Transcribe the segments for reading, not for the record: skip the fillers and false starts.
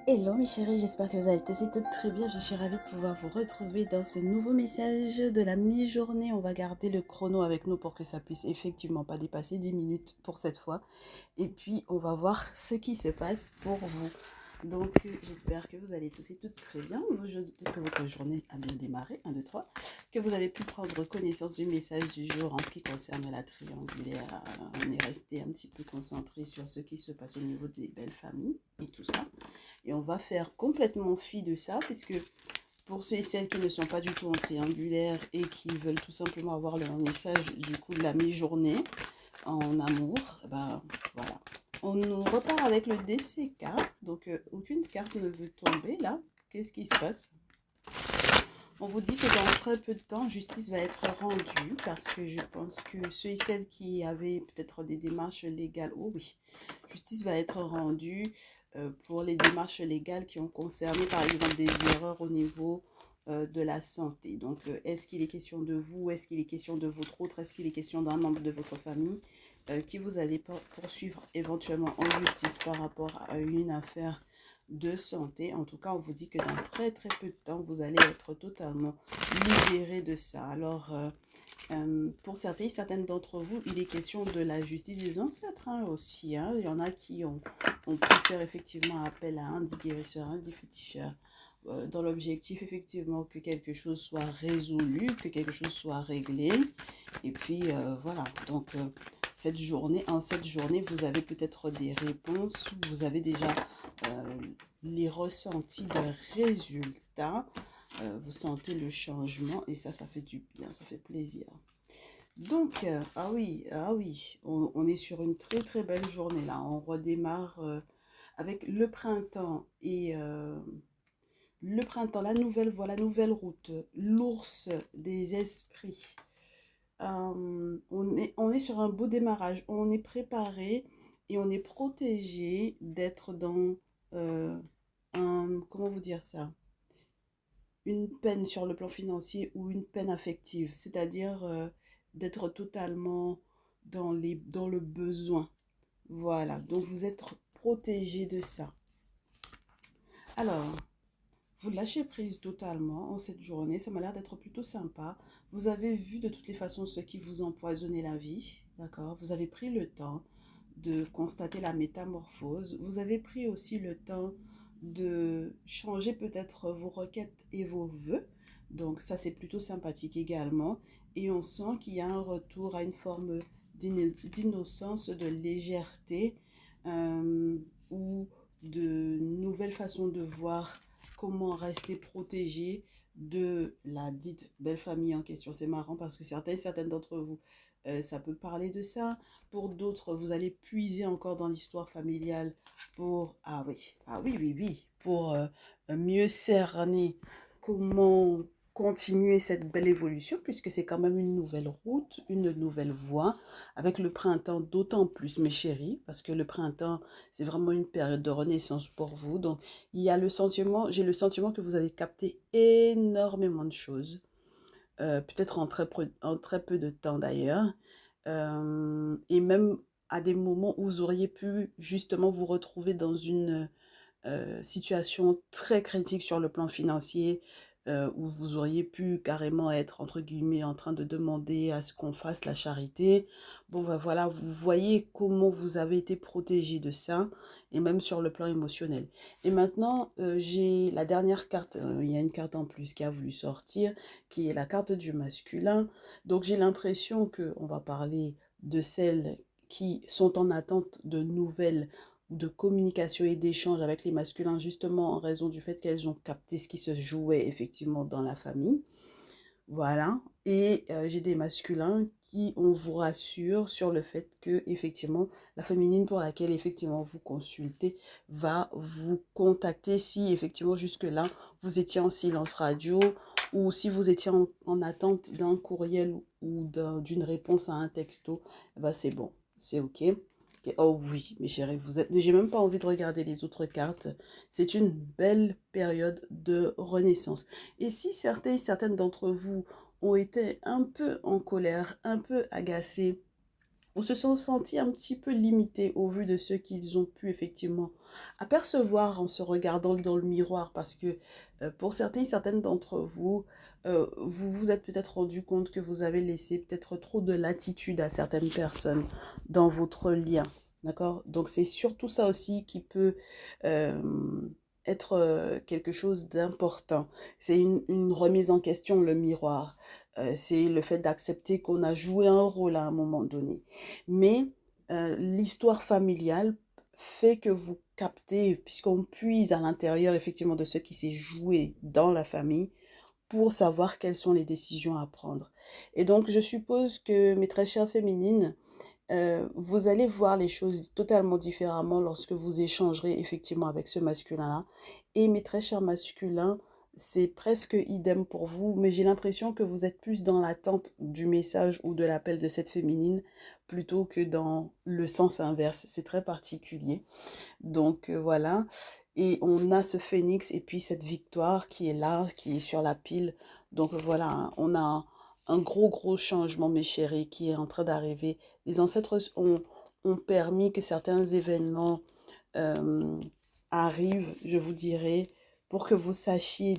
Hello mes chéris, j'espère que vous allez tous et toutes très bien. Je suis ravie de pouvoir vous retrouver dans ce nouveau message de la mi-journée. On va garder le chrono avec nous pour que ça puisse effectivement pas dépasser 10 minutes pour cette fois. Et puis on va voir ce qui se passe pour vous. Donc j'espère que vous allez tous et toutes très bien, que votre journée a bien démarré, 1, 2, 3, que vous avez pu prendre connaissance du message du jour en ce qui concerne la triangulaire. On est resté un petit peu concentré sur ce qui se passe au niveau des belles familles et tout ça. Et on va faire complètement fi de ça, puisque pour ceux et celles qui ne sont pas du tout en triangulaire et qui veulent tout simplement avoir le message du coup de la mi-journée en amour, ben voilà. On nous repart avec le DCK, donc aucune carte ne veut tomber là. Qu'est-ce qui se passe? On vous dit que dans très peu de temps, justice va être rendue parce que je pense que ceux et celles qui avaient peut-être des démarches légales, oh oui, justice va être rendue pour les démarches légales qui ont concerné par exemple des erreurs au niveau de la santé. Donc, est-ce qu'il est question de vous? Est-ce qu'il est question de votre autre? Est-ce qu'il est question d'un membre de votre famille qui vous allez poursuivre éventuellement en justice par rapport à une affaire de santé? En tout cas, on vous dit que dans très très peu de temps, vous allez être totalement libéré de ça. Alors, pour certaines d'entre vous, il est question de la justice des ancêtres aussi. Hein. Il y en a qui ont pu faire effectivement appel à un dit guérisseur, un dit féticheur, dans l'objectif effectivement que quelque chose soit résolu, que quelque chose soit réglé. Et puis voilà, donc en cette journée, vous avez peut-être des réponses, vous avez déjà euh, les ressentis de résultats, vous sentez le changement et ça fait du bien, ça fait plaisir. Donc, ah oui, on est sur une très très belle journée là. On redémarre avec le printemps et le printemps, la nouvelle voie, la nouvelle route, l'ours des esprits. On est sur un beau démarrage. On est préparé et on est protégé d'être dans comment vous dire ça? Une peine sur le plan financier ou une peine affective, c'est-à-dire d'être totalement dans le besoin. Voilà, donc vous êtes protégé de ça. Alors, vous lâchez prise totalement en cette journée, ça m'a l'air d'être plutôt sympa. Vous avez vu de toutes les façons ce qui vous empoisonnait la vie, d'accord? Vous avez pris le temps de constater la métamorphose. Vous avez pris aussi le temps de changer peut-être vos requêtes et vos vœux. Donc ça, c'est plutôt sympathique également. Et on sent qu'il y a un retour à une forme d'innocence, de légèreté ou de nouvelles façons de voir comment rester protégé de la dite belle famille en question. C'est marrant parce que certaines d'entre vous, ça peut parler de ça. Pour d'autres, vous allez puiser encore dans l'histoire familiale pour, oui, pour mieux cerner comment continuer cette belle évolution, puisque c'est quand même une nouvelle route, une nouvelle voie, avec le printemps d'autant plus, mes chéris, parce que le printemps, c'est vraiment une période de renaissance pour vous. Donc, j'ai le sentiment que vous avez capté énormément de choses, peut-être en très peu de temps d'ailleurs, et même à des moments où vous auriez pu justement vous retrouver dans une situation très critique sur le plan financier, où vous auriez pu carrément être, entre guillemets, en train de demander à ce qu'on fasse la charité. Bon, ben voilà, vous voyez comment vous avez été protégé de ça, et même sur le plan émotionnel. Et maintenant, j'ai la dernière carte, il y a une carte en plus qui a voulu sortir, qui est la carte du masculin. Donc j'ai l'impression qu'on va parler de celles qui sont en attente de nouvelles de communication et d'échange avec les masculins, justement en raison du fait qu'elles ont capté ce qui se jouait effectivement dans la famille. Voilà. Et j'ai des masculins qui, on vous rassure sur le fait que, effectivement, la féminine pour laquelle, effectivement, vous consultez va vous contacter si, effectivement, jusque-là, vous étiez en silence radio ou si vous étiez en attente d'un courriel ou d'une réponse à un texto, bah c'est bon, c'est OK. Oh oui, mes chéris, j'ai même pas envie de regarder les autres cartes. C'est une belle période de renaissance. Et si certaines d'entre vous ont été un peu en colère, un peu agacés ou se sont sentis un petit peu limités au vu de ce qu'ils ont pu effectivement apercevoir en se regardant dans le miroir parce que pour certains et certaines d'entre vous, vous vous êtes peut-être rendu compte que vous avez laissé peut-être trop de latitude à certaines personnes dans votre lien. D'accord? Donc c'est surtout ça aussi qui peut euh, être quelque chose d'important. C'est une remise en question, le miroir. C'est le fait d'accepter qu'on a joué un rôle à un moment donné. Mais l'histoire familiale fait que vous captez, puisqu'on puise à l'intérieur effectivement de ce qui s'est joué dans la famille, pour savoir quelles sont les décisions à prendre. Et donc, je suppose que mes très chères féminines, vous allez voir les choses totalement différemment lorsque vous échangerez effectivement avec ce masculin-là. Et mes très chers masculins, c'est presque idem pour vous, mais j'ai l'impression que vous êtes plus dans l'attente du message ou de l'appel de cette féminine plutôt que dans le sens inverse. C'est très particulier. Donc voilà. Et on a ce phénix et puis cette victoire qui est là, qui est sur la pile. Donc voilà, hein, on a un gros, gros changement, mes chéris, qui est en train d'arriver. Les ancêtres ont permis que certains événements euh, arrivent, je vous dirais, pour que vous sachiez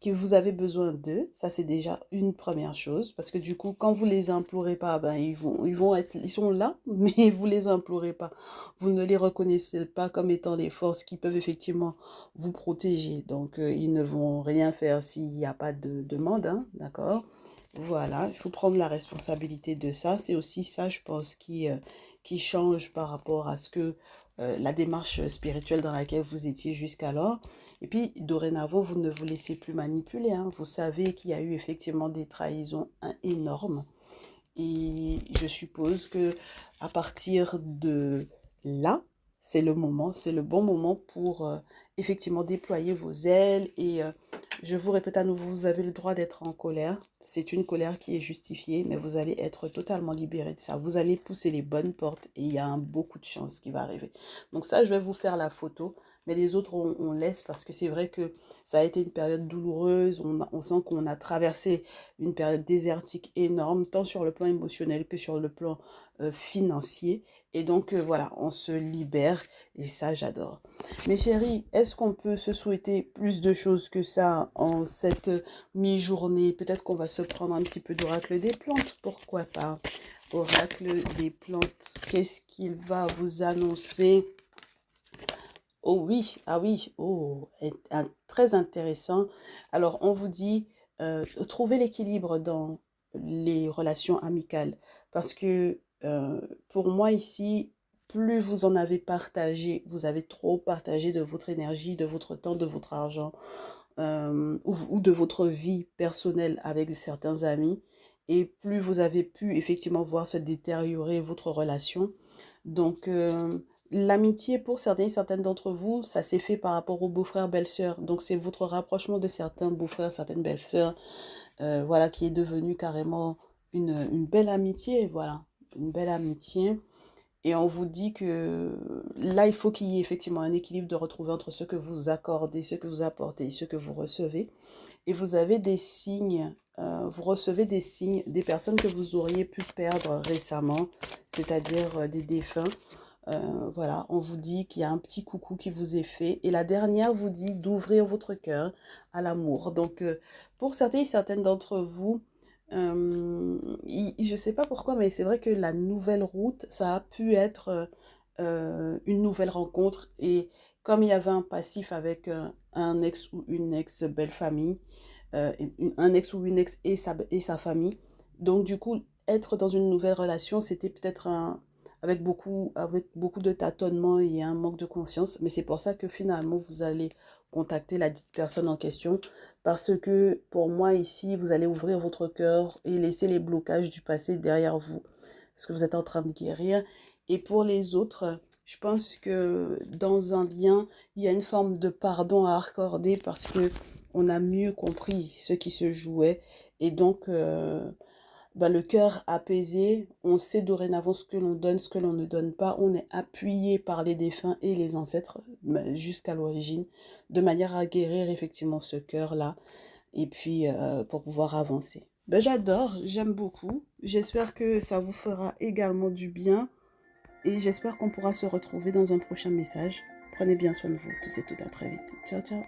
que vous avez besoin d'eux, ça c'est déjà une première chose, parce que du coup, quand vous les implorez pas, ben ils sont là, mais vous les implorez pas. Vous ne les reconnaissez pas comme étant les forces qui peuvent effectivement vous protéger. Donc, ils ne vont rien faire s'il n'y a pas de demande, hein, d'accord? Voilà, il faut prendre la responsabilité de ça. C'est aussi ça, je pense, qui change par rapport à ce que la démarche spirituelle dans laquelle vous étiez jusqu'alors. Et puis, dorénavant, vous ne vous laissez plus manipuler, hein. Vous savez qu'il y a eu effectivement des trahisons énormes. Et je suppose que à partir de là, c'est le moment, c'est le bon moment pour effectivement déployer vos ailes. Et je vous répète à nouveau, vous avez le droit d'être en colère. C'est une colère qui est justifiée, mais vous allez être totalement libéré de ça. Vous allez pousser les bonnes portes et il y a beaucoup de chance qui va arriver. Donc ça, je vais vous faire la photo, mais les autres, on laisse parce que c'est vrai que ça a été une période douloureuse. On sent qu'on a traversé une période désertique énorme, tant sur le plan émotionnel que sur le plan financier. Et donc, voilà, on se libère et ça, j'adore. Mes chéris, est-ce qu'on peut se souhaiter plus de choses que ça en cette mi-journée? Peut-être qu'on va se prendre un petit peu d'oracle des plantes, pourquoi pas? Oracle des plantes, qu'est-ce qu'il va vous annoncer? Oh oui, ah oui, oh, très intéressant. Alors, on vous dit, trouver l'équilibre dans les relations amicales. Parce que pour moi ici, plus vous en avez partagé, vous avez trop partagé de votre énergie, de votre temps, de votre argent, ou de votre vie personnelle avec certains amis, et plus vous avez pu effectivement voir se détériorer votre relation. Donc, l'amitié pour certains et certaines d'entre vous, ça s'est fait par rapport aux beaux-frères, belles-sœurs. Donc, c'est votre rapprochement de certains beaux-frères, certaines belles-sœurs, voilà, qui est devenu carrément une belle amitié, voilà, une belle amitié. Et on vous dit que là, il faut qu'il y ait effectivement un équilibre de retrouver entre ce que vous accordez, ce que vous apportez et ce que vous recevez. Et vous avez des signes, vous recevez des signes des personnes que vous auriez pu perdre récemment, c'est-à-dire des défunts. Voilà, on vous dit qu'il y a un petit coucou qui vous est fait. Et la dernière vous dit d'ouvrir votre cœur à l'amour. Donc, pour certains et certaines d'entre vous, je ne sais pas pourquoi, mais c'est vrai que la nouvelle route, ça a pu être une nouvelle rencontre. Et comme il y avait un passif avec un ex ou une ex belle famille, un ex ou une ex et sa famille, donc du coup, être dans une nouvelle relation, c'était peut-être avec beaucoup de tâtonnements et un manque de confiance. Mais c'est pour ça que finalement, vous allez contacter la dite personne en question. Parce que pour moi, ici, vous allez ouvrir votre cœur et laisser les blocages du passé derrière vous. Parce que vous êtes en train de guérir. Et pour les autres, je pense que dans un lien, il y a une forme de pardon à accorder parce que on a mieux compris ce qui se jouait. Et donc, bah, le cœur apaisé, on sait dorénavant ce que l'on donne, ce que l'on ne donne pas. On est appuyé par les défunts et les ancêtres jusqu'à l'origine, de manière à guérir effectivement ce cœur-là, et puis pour pouvoir avancer. Ben, j'adore, j'aime beaucoup. J'espère que ça vous fera également du bien et j'espère qu'on pourra se retrouver dans un prochain message. Prenez bien soin de vous. Tous et toutes, à très vite. Ciao, ciao.